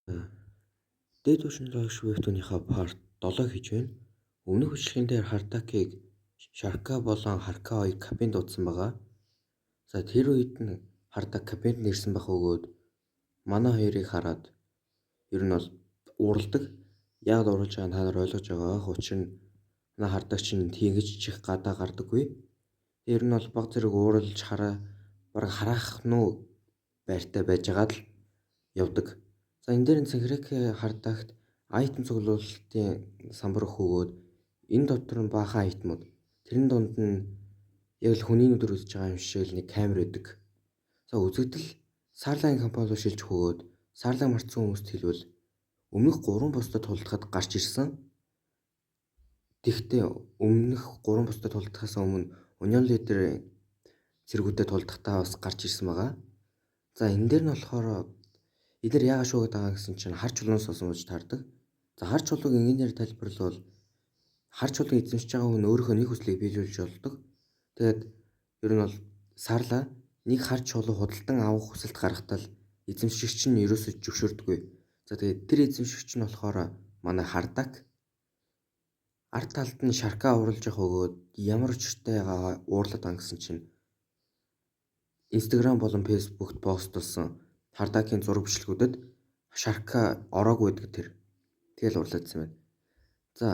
Дээд түвшин логш вебтүүнийхээ part 7 хийж байна. Өмнөх бичлэгэн дээр Хардакийг Шарка болон Харка хоёр кабинд дуудсан байгаа. За тэр үед нь Хардак кабинд нэрсэн байх өгөөд манай хоёрыг хараад ер нь бол уурладаг. Яг уурж байгааг та нар ойлгож байгаа. Учир нь манай Хардак чинь тийгэж чих гадаа гардаггүй. Ер нь бол баг зэрэг ууралж бараг хараах нуу байртай байжгаад л явдаг. За энэ дээр Цэнхэрэг Хардагт айтем цуглуулалтын самбар өгөөд энэ дотор нь баахан айтмууд. Тэрэн донд нь яг л хүний нүдээр үзэж байгаа юм шиг л нэг камер байдаг. За үзэгдэл Сарлагийн компани руу шилжих өгөөд Сарлаг марцсан хүмүүст хэлвэл өмнөх 3 бусдад тулдахад гарч ирсэн. Тэгвэл өмнөх 3 бусдад тулдахаас өмнө Union Leader-ийн зэргүүдэд тулдахдаа бас гарч ирсэн байгаа. За энэ дээр нь болохоор эдгээр яагаад шуугаад байгаа гэсэн чинь хар чулуунаас олсон гэж таардаг. За хар чулууг ингээр тайлбарлавал хар чулуун эзэмшиж байгаа хүн өөрийнхөө нэг хүслийг биелүүлж болдог. Тэгээд ер нь бол Сарла нэг хар чулуу худалдан авах хүсэлт гаргахтаа л эзэмшигч нь ерөөсөж зөвшөөрдөггүй. За тэгээд тэр эзэмшигч нь болохоор манай Хардак арт талд нь Шарка уурлаж явах өгөөд ямар учиртайгаа уурлаад байгаа гэсэн чинь Instagram болон Facebook-т постлсон Хардакийн зураг бичлэгүүдэд Шарка ороогүй гэдэг тэр. Тэгэл уурлаадсан байна. За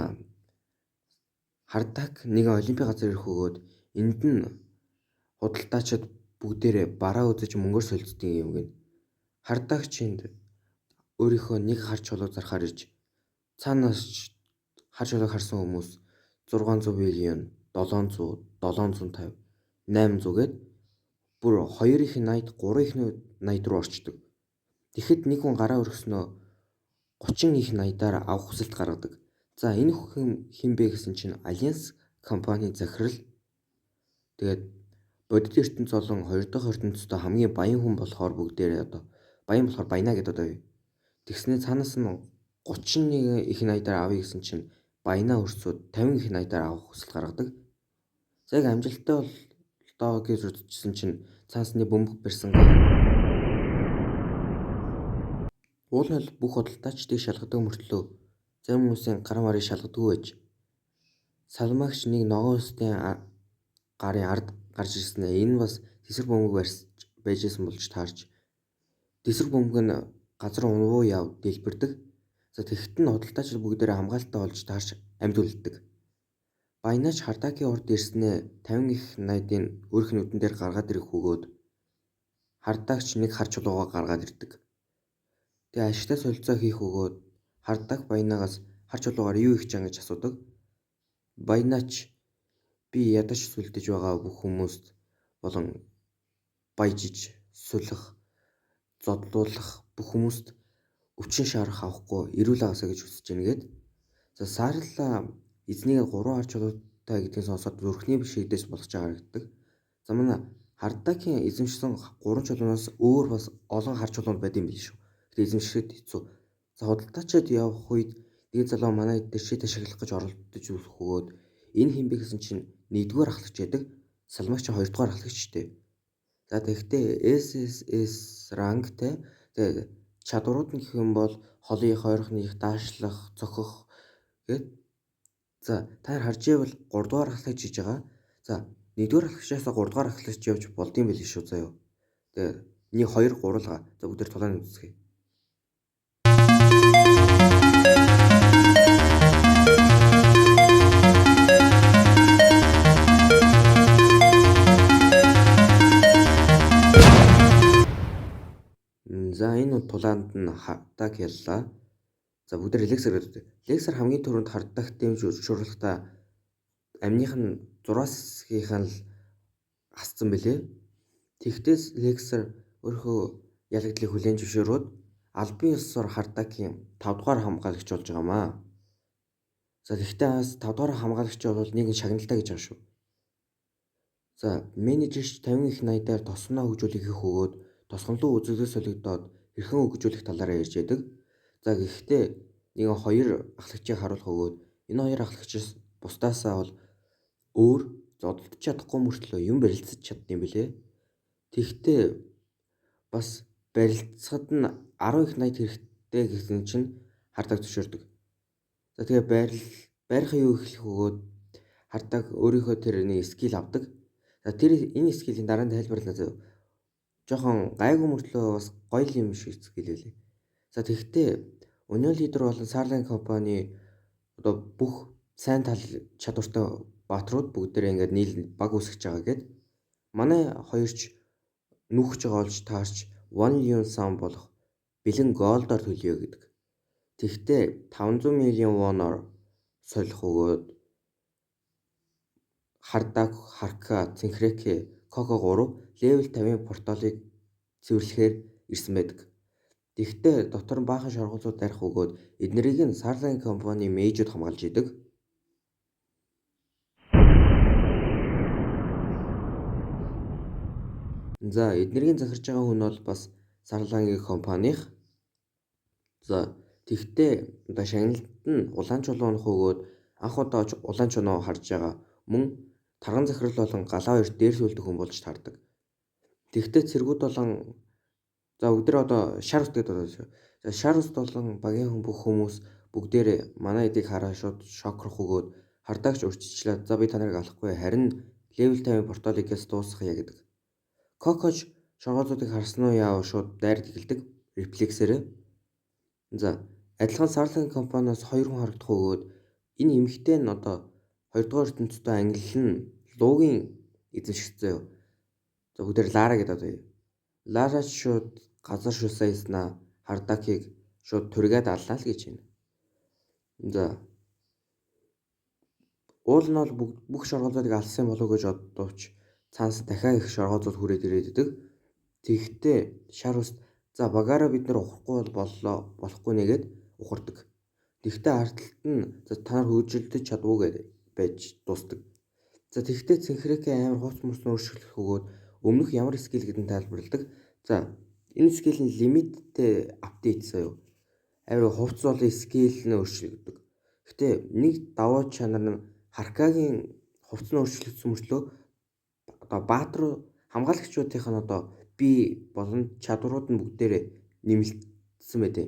Хардак нэг олимпийн газар ирэх өгөөд энд нь худалдаачид бүгдээрээ бараа үзэж мөнгөөр солилцдог юм гин. Хардак чинд өөрийнхөө нэг хар чулуу зархаар ирж цаанаас хар чулууг харсан хүмүүс 600 миллион 700 750 800 гээд бүр 2 их 80 3 их 80 руу орчдөг. Тэгэхэд нэг хүн гараа өргөснөө 30 их 80-аар авах хүсэлт гаргадаг. За энэ хүн хинбэ гэсэн чинь Альянс компани захирал. Тэгээд бодит ертөнц болон 2 дахь ертөнцийн хамгийн баян хүн болохоор бүгдээрээ одоо баян болохоор баяна гэдэг одоо юу. Тэгснээ цаанаас нь 31 их 80-аар авъя гэсэн чинь баянаа өрсөд 50 их 80-аар авах хүсэлт гаргадаг. За яг амжилттай бол доо гэж үзчихсэн чинь цаасны бөмбөг барьсан. Уул нь бүх худалдаачдыг шалгадаг мөртлөө зарим хүмүүсийн гар марыг шалгадаггүй байж салмаагч нэг ногоон өстийн гарын ард гарч ирснээр энэ бас тэсрэг бөмбөг байж исэн болж таарч тэсрэг бөмбөг нь газар унвуу яв дэлбэрдэг. За тэгэхэд нь худалдаачид бүгдээрээ хамгаалалттай болж таарч амьд үлддэг. Баянаач Хардакийн урд ирснээр 50 их 80-ын өөрх нүдэн дээр гаргаад ирэх өгөөд Хардакч нэг хар чулуугаа гаргаад ирдэг. Тэгээ ашигтай солилцоо хийх өгөөд Хардак баянаагаас хар чулуугаар юу их чангаж асуудаг. Баянаач би ядаж сүлдэж байгаа бүх хүмүүст болон баяжиж сүлэх зодлуулах бүх хүмүүст өвчин шаарах авахгүй эрүүл агаасаа гэж хүсэж байна гээд. За Сарла эзнийг 3 хар чулуутай гэдгийг сонсоод зүрхний бишигдээс болгож харагддаг. За манай Хардакийн эзэмшсэн 3 чулуунаас өөр бас олон хар чулуунд байд юм биш үү. Тэгээд эзэмшихэд хэцүү. За худалдаачид явах үед нэг залуу манай дээр шийд ашиглах гэж оролдож үзэх өгөөд энэ хинбэ гэсэн чинь 1-р ахлагч байдаг. Салмагч 2-р ахлагчтэй. За тэгэхдээ SSS рангтай тэгээд чадварууд нь гэх юм бол холыг хойрохных, даашлах, цохих гээд. За та харж ивэл 3-р ахлагч хийж байгаа. За 1-р ахлагчаас 3-р ахлагч явж болдсон байл шүү заяа. Тэгээд 1 2 3 за бүгдээр тулааны үзье. За энэ тулаанд нь Хардак яллаа. За бүгдээр лексер гэдэг. Лексер хамгийн түрүүнд Хардак дэмж шуурлахдаа амных нь 6-аас хэсгийнхэн л хасцсан бэлээ. Тэгтээс лексер өөрөө ялагдлыг хүлээн зөвшөөрөөд албан ёсоор Хардакийн 5-р хамгаалагч болж байгаамаа. За тэгтээ бас 5-р хамгаалагч бол нэг шагналтай гэж байгаа шүү. За менежерч 50 их 80-аар тосноо хөгжүүлэх их өгөөд тосгонлоо үзэгдэл солигдоод хэрхэн хөгжүүлэх талаараа ярьж яадаг. За гэхдээ нэг 2 ахлагчийг харуулах өгөөд энэ 2 ахлагчаас бусдаасаа бол өөр зодтолж чадахгүй мөртлөө юм барилцаж чаддсан бэлээ. Тэгтээ бас барилцахад нь 10 их 80 дээ гэсэн чинь хардаг зөвшөөрдөг. За тэгээ байрахын юу эхлэх өгөөд хардаг өөрийнхөө тэр нэг скил авдаг. За тэр энэ скилийн дараа нь тайлбарлана зав. Жохон гайгүй мөртлөө бас гоё юм шиг скил байлээ. За тэгэхдээ Union Leader болон Starline компани одоо бүх сайн тал чадвартай бааtruуд бүгдээрээ ингээд баг үсгэж байгаа гэд манай хоёрч нүүхж байгаа олж таарч 1 million сом болох бэлэн голдоор төлөё гэдэг. Тэгэхдээ 500 million won-оор солих өгөөд Хардаг, Харка, Цэнхрэкэ, Коко 3 level 50 порталыг цэвэрлэхээр ирсэн байдаг. Тэгэхдээ дотор нь баахан шоргуулууд дарих өгөөд эднэрийг нь Starline компани мэйжүүд хамгаалж идэг. За эднэрийн захирж байгаа хүн бол бас Starline компаних. За тэгтээ одоо шагналд нь улаан чулуунах өгөөд анх удаа улаан чулуу харж байгаа мөн тарган захирал болон галаа хоёр дээр сүлдэх хүн болж таардаг. Тэгтээ цэргүүд болон за өдөр одоо шар үсгээд байгаа шүү. За шар үст болон багийн бүх хүмүүс бүгдээрээ манай эдийг хараа шууд шокрох өгөөд хардагч урьдчилаад за би та нарыг алахгүй харин level 50 порталыг дуусгая гэдэг. Кокоч шоргоолуудыг харсан уу яав шууд дайрд эхэлдэг рефлексээрээ. За адилхан Starline компаниас 2 хүн харагдах өгөөд энэ эмэгтэй нь одоо 2 дугаар ертөнцийн англи нь луугийн эзэмшигцээ. За бүгдээр Лара гэдэг одоо. Лара шууд газар шүсайснаа Хардакийг шууд түргээд аллаа л гэж байна. За уул нь бол бүх шоргоолуудыг алсан болов гэж боддооч цаанаас дахиад их шоргоолууд хүрээд ирээд идэг. Тэгэхдээ шар ус за багаараа бид нар ухрахгүй боллоо болохгүй нэгэд ухардаг. Тэгэхдээ ардталт нь за та нар хөгжилдөж чадвуу гэж байж дуустдаг. За тэгэхдээ Цэнхрэкэ амар хувц мөс өөрчлөх өгөөд өмнөх ямар скил гэдэн тайлбарладаг. За энэ скил нь лимиттэй апдейт заяа. Амар хувц болон скил нь өөрчлөгддөг. Гэхдээ нэг давуу чанар нь Харкагийн хувц нь өөрчлөгдсөн мөртлөө одоо баатруу хамгаалагчдынх нь одоо бие болон чадварууд нь бүгдээрээ нэмэгдсэн байдیں۔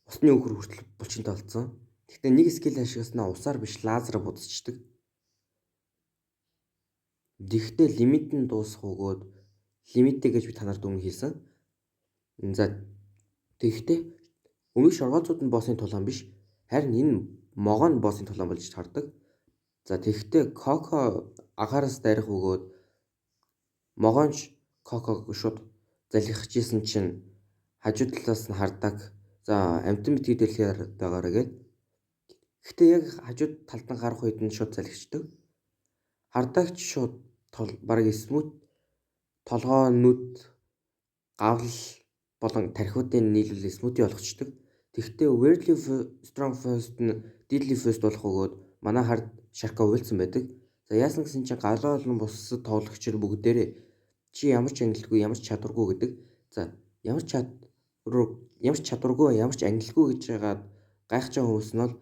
Усны өхөр хүртэл булчинтай болсон. Гэхдээ нэг скил ашигласнаа усаар биш лазераар будцчихдаг. Тэгэхдээ лимит нь дуусах өгөөд лимиттэй гэж би та нарт өмнө хэлсэн. За тэгэхдээ өмнөх шоргоолцууд нь боссын тулаан биш харин энэ могоо нь боссын тулаан болж хардаг. За тэгэхдээ Коко агаараас дарих өгөөд могоонч Коког шууд залхижсэн чинь хажуу талаас нь Хардаг за амтан битгий дэлхээр байгаараа гээд. Гэхдээ яг хажуу талд нь гарах үед нь шууд залхичдаг. Хардагч шууд бараг смут толгоо нүд гавл болон тархиудын нийлүүлээ смути болгочдөг. Тэгэхдээ weirdly strong first нь deadly first болох өгөөд манай хард шарка уйлсан байдаг. За яасан гэсэн чинь галаа болон бусад тоглогчид бүгдээрээ чи ямар ч ангилгүй ямар ч чадваргүй гэдэг. За ямар ч чадваргүй ямар ч ангилгүй гэж байгаад гайхаж байгаа хүмүүс нь бол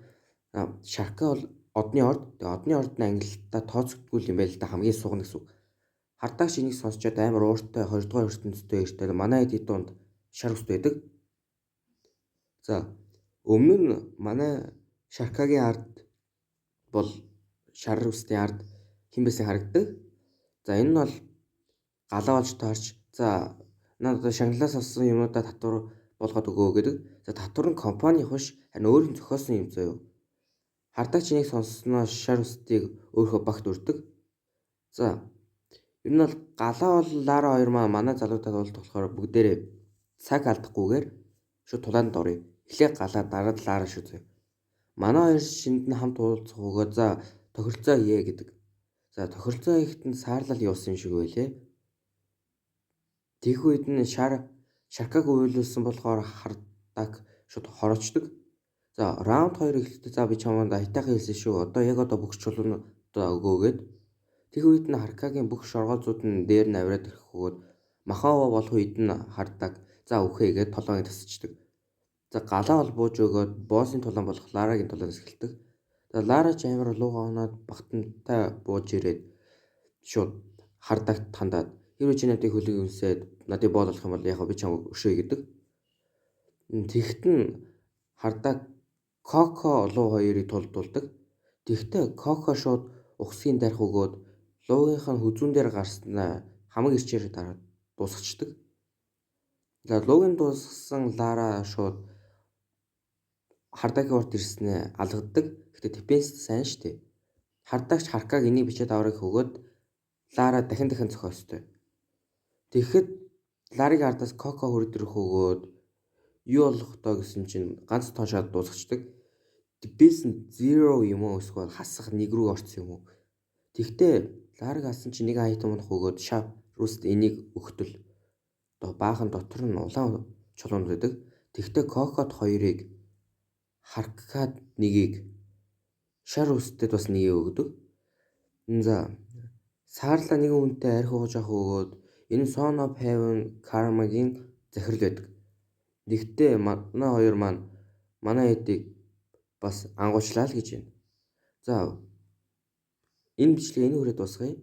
шарка бол одны орд. Тэгээ одны ордны ангиллалтаа тооцогдгүй юм байл та хамгийн сугна гэсэн үг. Хардагч энийг сонсчоод амар ууртай 2 дугаар ертөнцтэй иртэл манай эдийн донд шар ус байдаг. За өмнө нь манай Шаркагийн ард бол шар усны ард хэн байсан харагддаг. За энэ нь бол галаа болж таарч за надад шагналаас авсан юмудаа татвар болгоод өгөө гэдэг. За татвар нь компанийн биш харин өөр нь зохиосон юм заяа. Хардагч энийг сонссноо шар устыг өөрийнхөө багт өрдөг. За ер нь бол галаа бол Лара хоёр манай залуудад бол болохоор бүгдээрээ цаг алдахгүйгээр шууд тулаанд орё. Эхлээ галаа дараад Лара шүү заяа. Манай хоёр шинд нь хамт уулзах өгөө за тохиролцоо хий гэдэг. За тохиролцоо хийхэд нь саарлал явуулсан юм шиг байлээ. Тэгэх үед нь шаркаг уйлуулсан болохоор Хардаг шууд хороочдөг. За раунд 2 эхлэхдээ за би чамд хайтайхан хэлсэн шүү. Одоо яг бүх чулуун өгөөгээд. Тэгэх үед нь Харкагийн бүх шоргоолцууд нь дээр нь авираад ирэх өгөөд махава болох үед нь Хардаг за үхээгээд толгойг тасчдаг. За галаа бол бууж өгөөд боссын тулаан болох Ларагийн тулаанаас эхэлдэг. За Лара ч амар луугаа унаад багтантай бууж ирээд шууд Хардагт хандаад хэрвээ чи надыг хөлийг үнсээд надыг боол болох юм бол яг би чамд өшөөе гэдэг. Тэгэхэд нь хардаа Коко луу хоёрыг тулдуулдаг. Тэгэхдээ Коко шууд ухсхийн дарх өгөөд луугийнх нь хүзүүн дээр гарснаа хамаг ирчээр дараад дуусгачдаг. За луугийн дуусгасан Лара шууд Хардагийн урд ирснээ алгаддаг. Гэхдээ Диппенс сайн штэ. Хардаагч Харкаг энийг бичээд аврыг өгөөд Лара дахин зохиостой. Тэгэхэд Ларыг ардаас Коко хөрөд ирэх өгөөд юу болох доо гэсэн чинь ганц тоошоод дуусгачдаг. Диппенс нь 0 юм уу эсвэл хасах 1 рүү орсон юм уу? Тэгтээ Ларыг алсан чинь нэг айтем унах өгөөд Шав Руст энийг өгтөл. Одоо баахан дотор нь улаан чулуунд байдаг. Тэгтээ Кокод хоёрыг Харкад нэгийг Шар Рустэд бас нэгээ өгдөг. За Саарла нэгэн хүнтэй арх ууж авах өгөөд энэ Son of Heaven Karmaгийн захирал байдаг. Тэгтээ манай хоёр маань манай эдийг бас ангуучлаа л гэж байна. За энэ бичлэгийг энэ хүрээд дуусгая.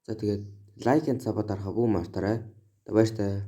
За тэгээд лайк and саб дарахаа бүү мартаарай. Баяртай.